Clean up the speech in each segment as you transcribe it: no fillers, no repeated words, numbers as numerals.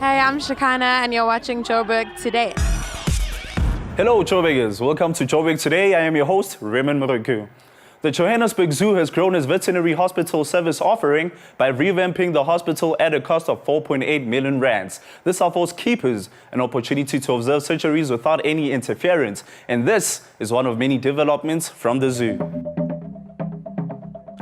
Hey, I'm Shakana and you're watching Joburg Today. Hello Joburgers, welcome to Joburg Today. I am your host, Raymond Moroku. The Johannesburg Zoo has grown its veterinary hospital service offering by revamping the hospital at a cost of 4.8 million rands. This offers keepers an opportunity to observe surgeries without any interference, and this is one of many developments from the zoo.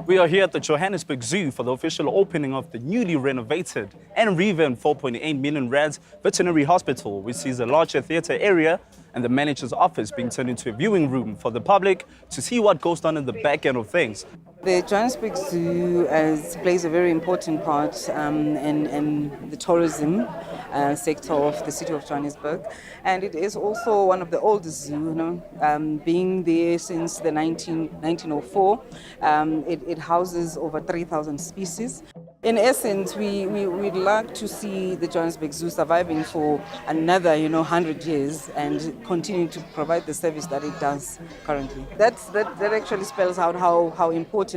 We are here at the Johannesburg Zoo for the official opening of the newly renovated and revamped 4.8 million rands veterinary hospital, which sees a larger theatre area and the manager's office being turned into a viewing room for the public to see what goes on in the back end of things. The Johannesburg Zoo plays a very important part in the tourism sector of the city of Johannesburg, and it is also one of the oldest zoos, being there since the 1904. It houses over 3,000 species. In essence, we'd like to see the Johannesburg Zoo surviving for another 100 years and continue to provide the service that it does currently. That actually spells out how important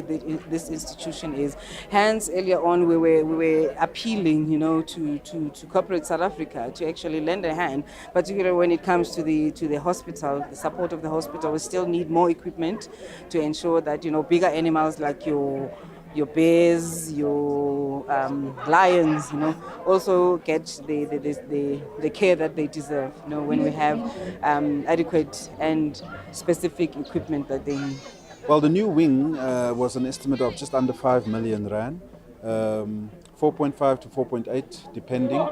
this institution is. Hence, earlier on, we were appealing, to corporate South Africa to actually lend a hand, particularly when it comes to the hospital, the support of the hospital. We still need more equipment to ensure that bigger animals like your bears, your lions, also get the care that they deserve. When we have adequate and specific equipment that they need. Well, the new wing was an estimate of just under 5 million rand, 4.5 to 4.8 depending,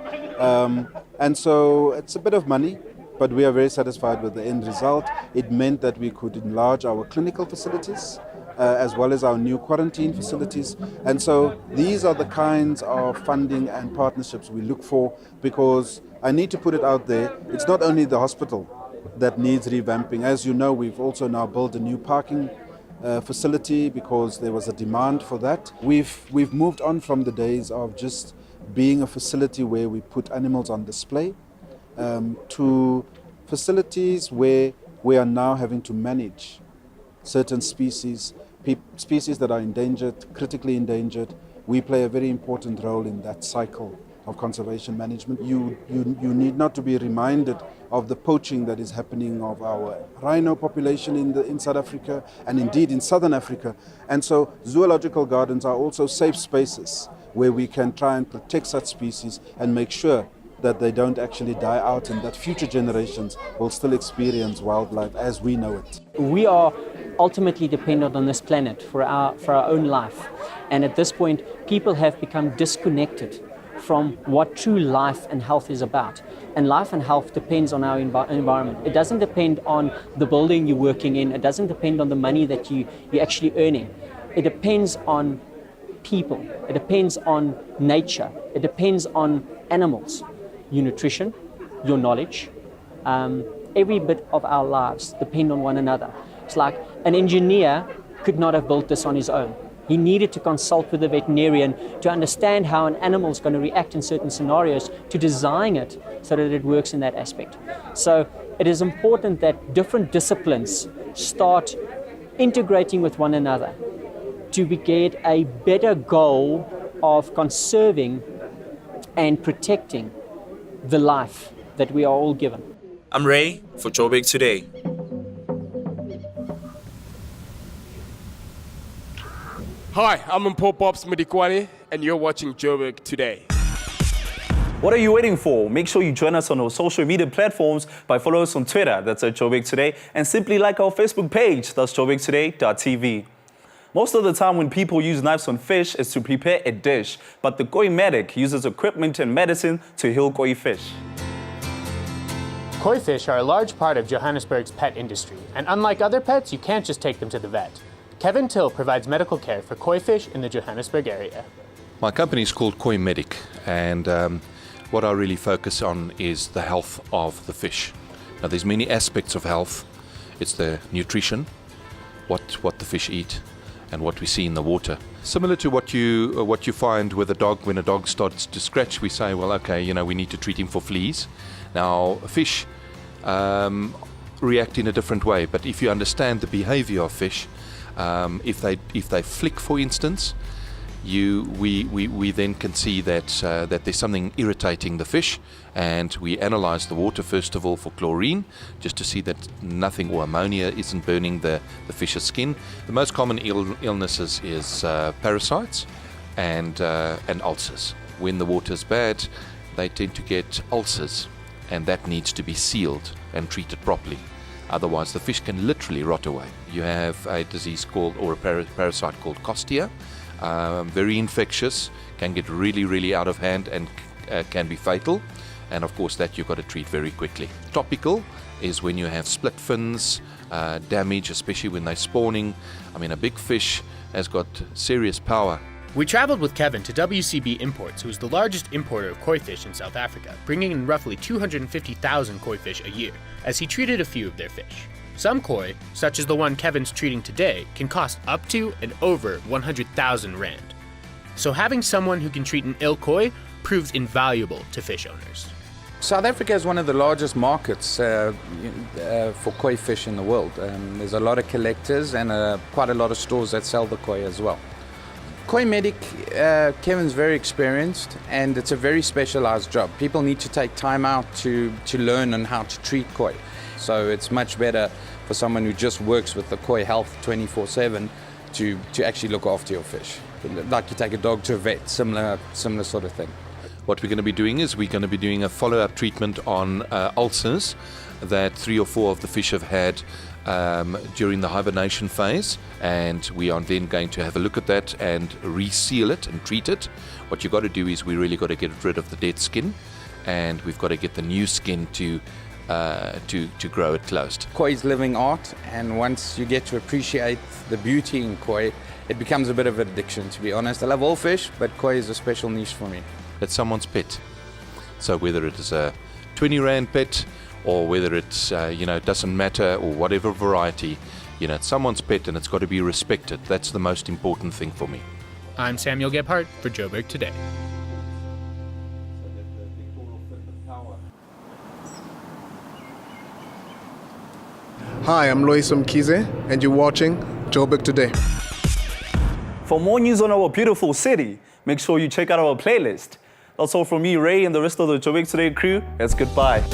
and so it's a bit of money, but we are very satisfied with the end result. It meant that we could enlarge our clinical facilities as well as our new quarantine facilities, and so these are the kinds of funding and partnerships we look for, because I need to put it out there, it's not only the hospital that needs revamping. As you know, we've also now built a new parking facility because there was a demand for that. We've moved on from the days of just being a facility where we put animals on display to facilities where we are now having to manage certain species that are endangered, critically endangered. We play a very important role in that cycle of conservation management. You need not to be reminded of the poaching that is happening of our rhino population in South Africa and indeed in Southern Africa. And so zoological gardens are also safe spaces where we can try and protect such species and make sure that they don't actually die out and that future generations will still experience wildlife as we know it. We are ultimately dependent on this planet for our own life. And at this point, people have become disconnected from what true life and health is about. And life and health depends on our environment. It doesn't depend on the building you're working in. It doesn't depend on the money that you're actually earning. It depends on people. It depends on nature. It depends on animals. Your nutrition, your knowledge, every bit of our lives depend on one another. It's like an engineer could not have built this on his own. He needed to consult with a veterinarian to understand how an animal is going to react in certain scenarios to design it so that it works in that aspect. So it is important that different disciplines start integrating with one another to get a better goal of conserving and protecting the life that we are all given. I'm Ray for Joburg Today. Hi, I'm Mpo Pops Madikwani, and you're watching Joburg Today. What are you waiting for? Make sure you join us on our social media platforms by following us on Twitter, that's at Joburg Today, and simply like our Facebook page, that's joburgtoday.tv. Most of the time when people use knives on fish, it's to prepare a dish, but the koi medic uses equipment and medicine to heal koi fish. Koi fish are a large part of Johannesburg's pet industry, and unlike other pets, you can't just take them to the vet. Kevin Till provides medical care for koi fish in the Johannesburg area. My company is called Koi Medic, and what I really focus on is the health of the fish. Now, there's many aspects of health. It's the nutrition, what the fish eat, and what we see in the water. Similar to what you find with a dog. When a dog starts to scratch, we say, well, okay, we need to treat him for fleas. Now, fish react in a different way, but if you understand the behavior of fish, if they flick, for instance, we then can see that that there's something irritating the fish, and we analyze the water first of all for chlorine, just to see that nothing or ammonia isn't burning the fish's skin. The most common illnesses is parasites and ulcers. When the water's bad, they tend to get ulcers, and that needs to be sealed and treated properly. Otherwise, the fish can literally rot away. You have a disease called, or a parasite called Costia, very infectious, can get really out of hand and can be fatal. And of course, that you've got to treat very quickly. Topical is when you have split fins, damage, especially when they're spawning. I mean, a big fish has got serious power. We traveled with Kevin to WCB Imports, who is the largest importer of koi fish in South Africa, bringing in roughly 250,000 koi fish a year, as he treated a few of their fish. Some koi, such as the one Kevin's treating today, can cost up to and over 100,000 rand. So having someone who can treat an ill koi proves invaluable to fish owners. South Africa is one of the largest markets for koi fish in the world. There's a lot of collectors and quite a lot of stores that sell the koi as well. Koi medic, Kevin's very experienced, and it's a very specialized job. People need to take time out to learn on how to treat koi. So it's much better for someone who just works with the koi health 24/7 to actually look after your fish. Like you take a dog to a vet, similar sort of thing. What we're going to be doing is we're going to be doing a follow-up treatment on ulcers that 3 or 4 of the fish have had during the hibernation phase, and we are then going to have a look at that and reseal it and treat it. What you've got to do is we really got to get rid of the dead skin, and we've got to get the new skin to grow it closed. Koi is living art, and once you get to appreciate the beauty in koi, it becomes a bit of an addiction, to be honest. I love all fish, but koi is a special niche for me. It's someone's pet. So whether it is a 20 Rand pet, or whether it's, doesn't matter, or whatever variety, it's someone's pet and it's got to be respected. That's the most important thing for me. I'm Samuel Gebhardt for Joburg Today. Hi, I'm Lois Mkize, and you're watching Joburg Today. For more news on our beautiful city, make sure you check out our playlist. That's all from me, Ray, and the rest of the Joburg Today crew. It's goodbye.